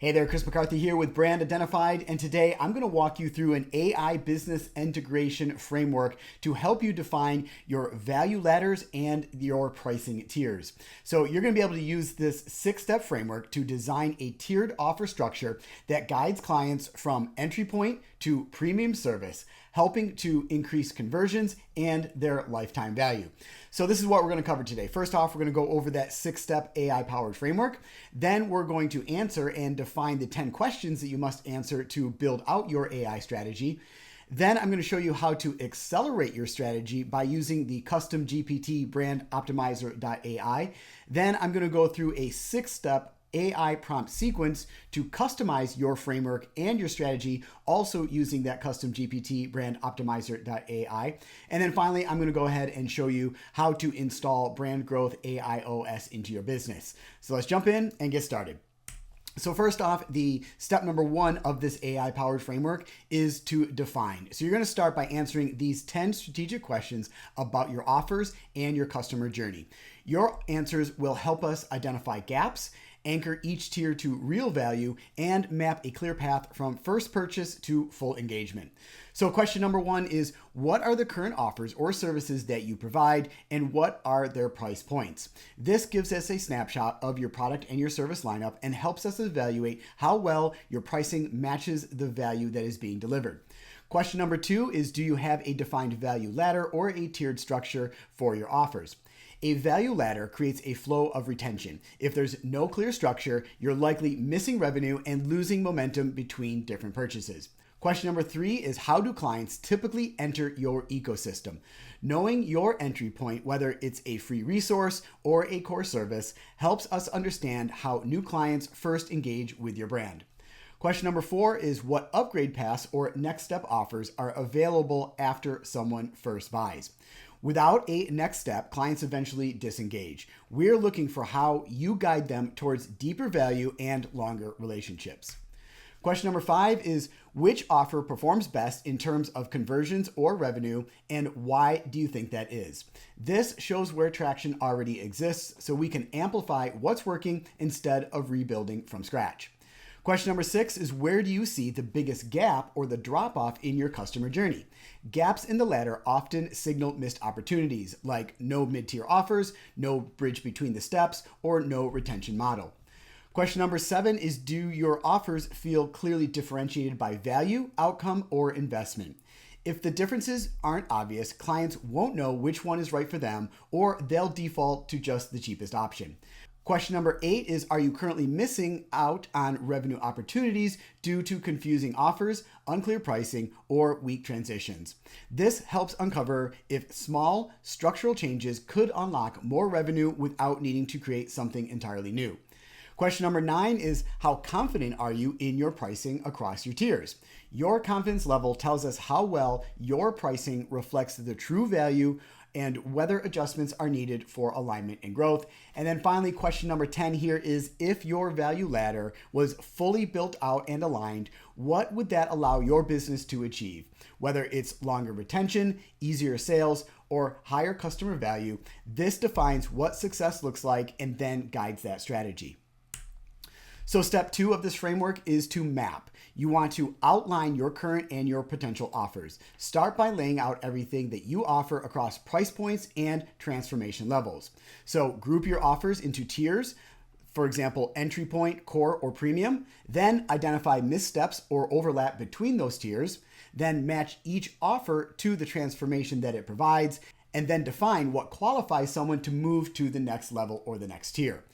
Hey there, Chris McCarthy here with Brand Identified, and today I'm going to walk you through an AI business integration framework to help you define your value ladders and your pricing tiers. So you're going to be able to use this 6-step framework to design a tiered offer structure that guides clients from entry point to premium service, helping to increase conversions and their lifetime value. So this is what we're going to cover today. First off, we're going to go over that 6-step AI-powered framework. Then we're going to answer and define the 10 questions that you must answer to build out your AI strategy. Then I'm going to show you how to accelerate your strategy by using the custom GPT BrandOptimizer.ai. Then I'm going to go through a 6-step AI prompt sequence to customize your framework and your strategy, also using that custom GPT BrandOptimizer.ai. And then finally, I'm going to go ahead and show you how to install Brand Growth AI OS into your business. So let's jump in and get started. So first off, the step number 1 of this AI-powered framework is to define. So you're going to start by answering these 10 strategic questions about your offers and your customer journey. Your answers will help us identify gaps, anchor each tier to real value, and map a clear path from first purchase to full engagement. So question number 1 is, what are the current offers or services that you provide, and what are their price points? This gives us a snapshot of your product and your service lineup and helps us evaluate how well your pricing matches the value that is being delivered. Question number 2 is, do you have a defined value ladder or a tiered structure for your offers? A value ladder creates a flow of retention. If there's no clear structure, you're likely missing revenue and losing momentum between different purchases. Question number 3 is, how do clients typically enter your ecosystem? Knowing your entry point, whether it's a free resource or a core service, helps us understand how new clients first engage with your brand. Question number 4 is, what upgrade paths or next step offers are available after someone first buys? Without a next step, clients eventually disengage. We're looking for how you guide them towards deeper value and longer relationships. Question number 5 is, which offer performs best in terms of conversions or revenue, and why do you think that is? This shows where traction already exists, so we can amplify what's working instead of rebuilding from scratch. Question number 6 is, where do you see the biggest gap or the drop-off in your customer journey? Gaps in the ladder often signal missed opportunities, like no mid-tier offers, no bridge between the steps, or no retention model. Question number 7 is, do your offers feel clearly differentiated by value, outcome, or investment? If the differences aren't obvious, clients won't know which one is right for them, or they'll default to just the cheapest option. Question number 8 is, are you currently missing out on revenue opportunities due to confusing offers, unclear pricing, or weak transitions? This helps uncover if small structural changes could unlock more revenue without needing to create something entirely new. Question number 9 is, how confident are you in your pricing across your tiers? Your confidence level tells us how well your pricing reflects the true value and whether adjustments are needed for alignment and growth. And then finally, question number 10 here is, if your value ladder was fully built out and aligned, what would that allow your business to achieve? Whether it's longer retention, easier sales, or higher customer value, this defines what success looks like and then guides that strategy. So step 2 of this framework is to map. You want to outline your current and your potential offers. Start by laying out everything that you offer across price points and transformation levels. So group your offers into tiers, for example, entry point, core, or premium. Then identify missteps or overlap between those tiers. Then match each offer to the transformation that it provides, and then define what qualifies someone to move to the next level or the next tier.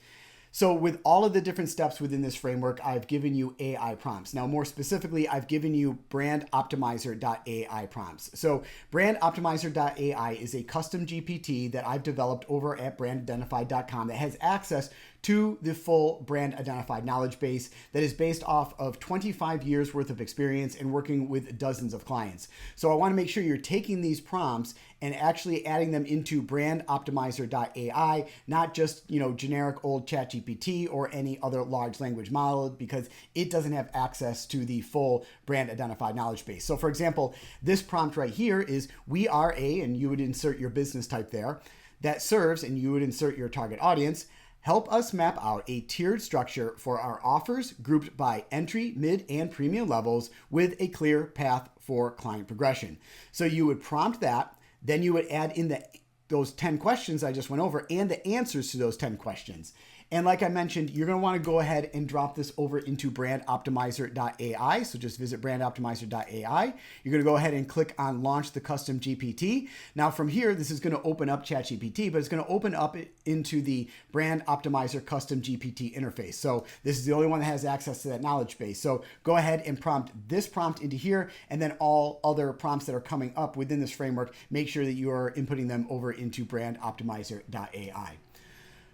So with all of the different steps within this framework, I've given you AI prompts. Now, more specifically, I've given you BrandOptimizer.ai prompts. So BrandOptimizer.ai is a custom GPT that I've developed over at BrandIdentified.com that has access to the full Brand Identified knowledge base that is based off of 25 years worth of experience and working with dozens of clients. So I want to make sure you're taking these prompts and actually adding them into BrandOptimizer.ai, not just, generic old ChatGPT or any other large language model, because it doesn't have access to the full Brand Identified knowledge base. So for example, this prompt right here is, we are a, and you would insert your business type there, that serves, and you would insert your target audience, Help us map out a tiered structure for our offers grouped by entry, mid, and premium levels with a clear path for client progression. So you would prompt that, then you would add in those 10 questions I just went over and the answers to those 10 questions. And like I mentioned, you're going to want to go ahead and drop this over into BrandOptimizer.ai. So just visit BrandOptimizer.ai. You're going to go ahead and click on Launch the Custom GPT. Now from here, this is going to open up ChatGPT, but it's going to open up into the Brand Optimizer Custom GPT interface. So this is the only one that has access to that knowledge base. So go ahead and prompt this prompt into here, and then all other prompts that are coming up within this framework, make sure that you are inputting them over into BrandOptimizer.ai.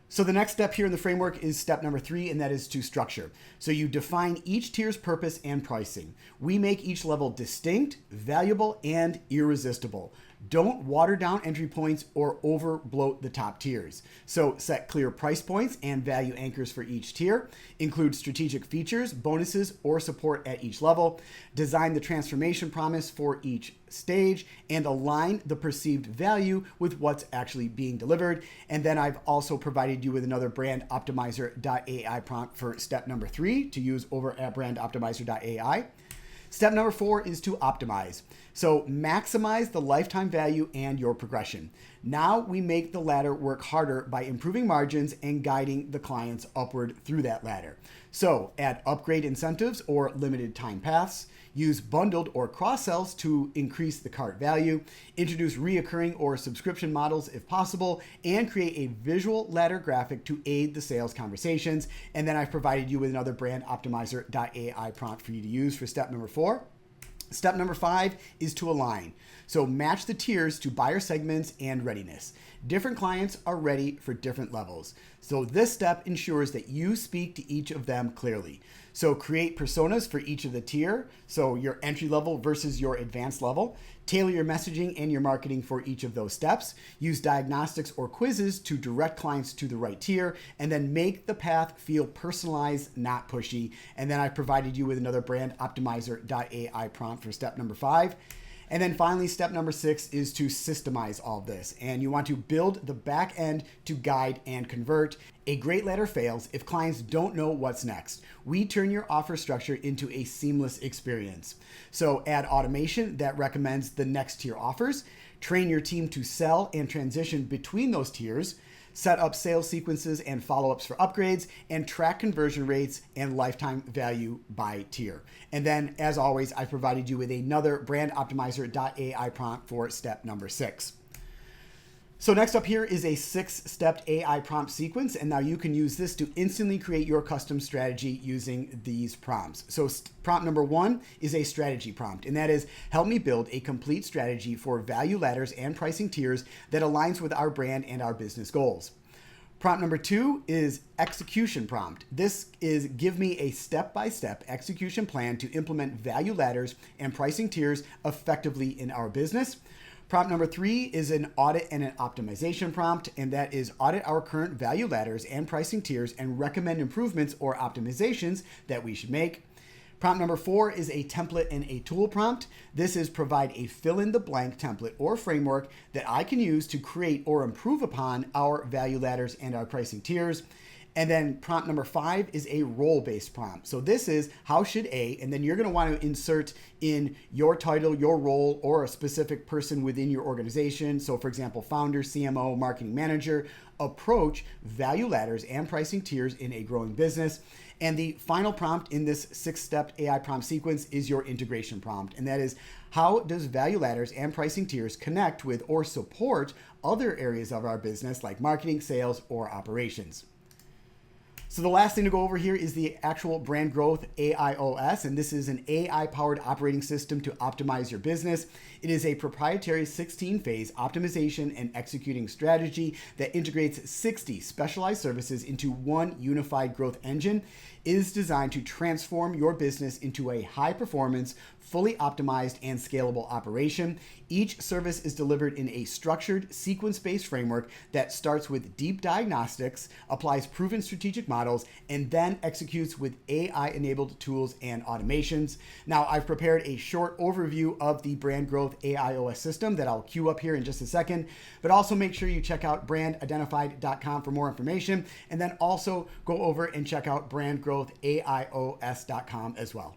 So the next step here in the framework is step number 3, and that is to structure. So you define each tier's purpose and pricing. We make each level distinct, valuable, and irresistible. Don't water down entry points or over bloat the top tiers. So set clear price points and value anchors for each tier. Include strategic features, bonuses, or support at each level. Design the transformation promise for each stage and align the perceived value with what's actually being delivered. And then I've also provided you with another BrandOptimizer.ai prompt for step number 3 to use over at BrandOptimizer.ai. Step number 4 is to optimize. So maximize the lifetime value and your progression. Now we make the ladder work harder by improving margins and guiding the clients upward through that ladder. So add upgrade incentives or limited time paths, use bundled or cross-sells to increase the cart value, introduce reoccurring or subscription models if possible, and create a visual ladder graphic to aid the sales conversations. And then I've provided you with another BrandOptimizer.ai prompt for you to use for step number 4. Step number 5 is to align. So match the tiers to buyer segments and readiness. Different clients are ready for different levels. So this step ensures that you speak to each of them clearly. So create personas for each of the tier. So your entry level versus your advanced level. Tailor your messaging and your marketing for each of those steps. Use diagnostics or quizzes to direct clients to the right tier, and then make the path feel personalized, not pushy. And then I provided you with another BrandOptimizer.ai prompt for step number 5. And then finally, step number 6 is to systemize all of this. And you want to build the back end to guide and convert. A great ladder fails if clients don't know what's next. We turn your offer structure into a seamless experience. So add automation that recommends the next tier offers. Train your team to sell and transition between those tiers. Set up sales sequences and follow-ups for upgrades, and track conversion rates and lifetime value by tier. And then, as always, I provided you with another BrandOptimizer.ai prompt for step number 6. So next up here is a 6-step AI prompt sequence, and now you can use this to instantly create your custom strategy using these prompts. So prompt number 1 is a strategy prompt, and that is, help me build a complete strategy for value ladders and pricing tiers that aligns with our brand and our business goals. Prompt number 2 is execution prompt. This is, give me a step-by-step execution plan to implement value ladders and pricing tiers effectively in our business. Prompt number 3 is an audit and an optimization prompt, and that is audit our current value ladders and pricing tiers and recommend improvements or optimizations that we should make. Prompt number 4 is a template and a tool prompt. This is provide a fill-in-the-blank template or framework that I can use to create or improve upon our value ladders and our pricing tiers. And then prompt number 5 is a role-based prompt. So this is how should and then you're going to want to insert in your title, your role, or a specific person within your organization. So for example, founder, CMO, marketing manager, approach value ladders and pricing tiers in a growing business. And the final prompt in this 6-step AI prompt sequence is your integration prompt. And that is, how does value ladders and pricing tiers connect with or support other areas of our business like marketing, sales, or operations? So the last thing to go over here is the actual Brand Growth AIOS, and this is an AI-powered operating system to optimize your business. It is a proprietary 16-phase optimization and executing strategy that integrates 60 specialized services into one unified growth engine. is designed to transform your business into a high-performance, fully optimized, and scalable operation. Each service is delivered in a structured, sequence-based framework that starts with deep diagnostics, applies proven strategic models, and then executes with AI-enabled tools and automations. Now, I've prepared a short overview of the Brand Growth AIOS system that I'll queue up here in just a second, but also make sure you check out BrandOptimizer.ai for more information, and then also go over and check out BrandGrowthAIOS.com as well.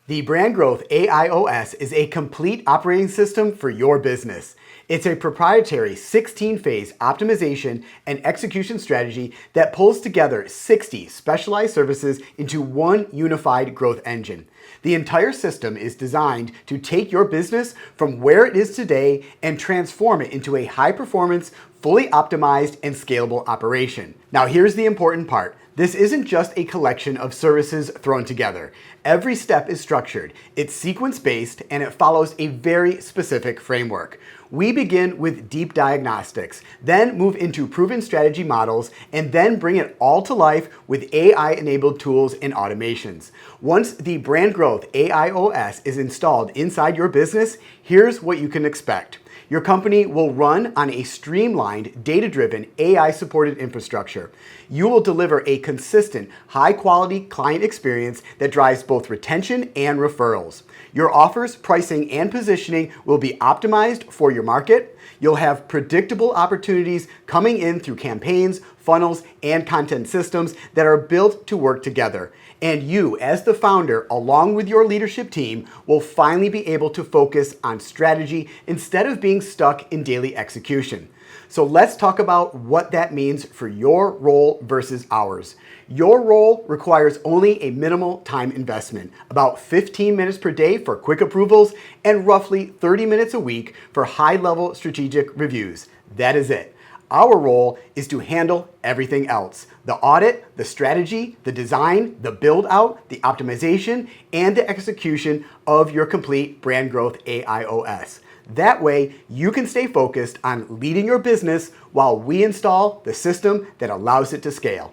The Brand Growth AIOS is a complete operating system for your business. It's a proprietary 16-phase optimization and execution strategy that pulls together 60 specialized services into one unified growth engine. The entire system is designed to take your business from where it is today and transform it into a high-performance, fully optimized, and scalable operation. Now, here's the important part. This isn't just a collection of services thrown together. Every step is structured, it's sequence-based, and it follows a very specific framework. We begin with deep diagnostics, then move into proven strategy models, and then bring it all to life with AI-enabled tools and automations. Once the Brand Growth AIOS is installed inside your business, here's what you can expect. Your company will run on a streamlined, data-driven, AI-supported infrastructure. You will deliver a consistent, high-quality client experience that drives both retention and referrals. Your offers, pricing, and positioning will be optimized for your market. You'll have predictable opportunities coming in through campaigns, funnels, and content systems that are built to work together. And you, as the founder, along with your leadership team, will finally be able to focus on strategy instead of being stuck in daily execution. So let's talk about what that means for your role versus ours. Your role requires only a minimal time investment, about 15 minutes per day for quick approvals and roughly 30 minutes a week for high-level strategic reviews. That is it. Our role is to handle everything else: the audit, the strategy, the design, the build out, the optimization, and the execution of your complete Brand Growth AIOS. That way, you can stay focused on leading your business while we install the system that allows it to scale.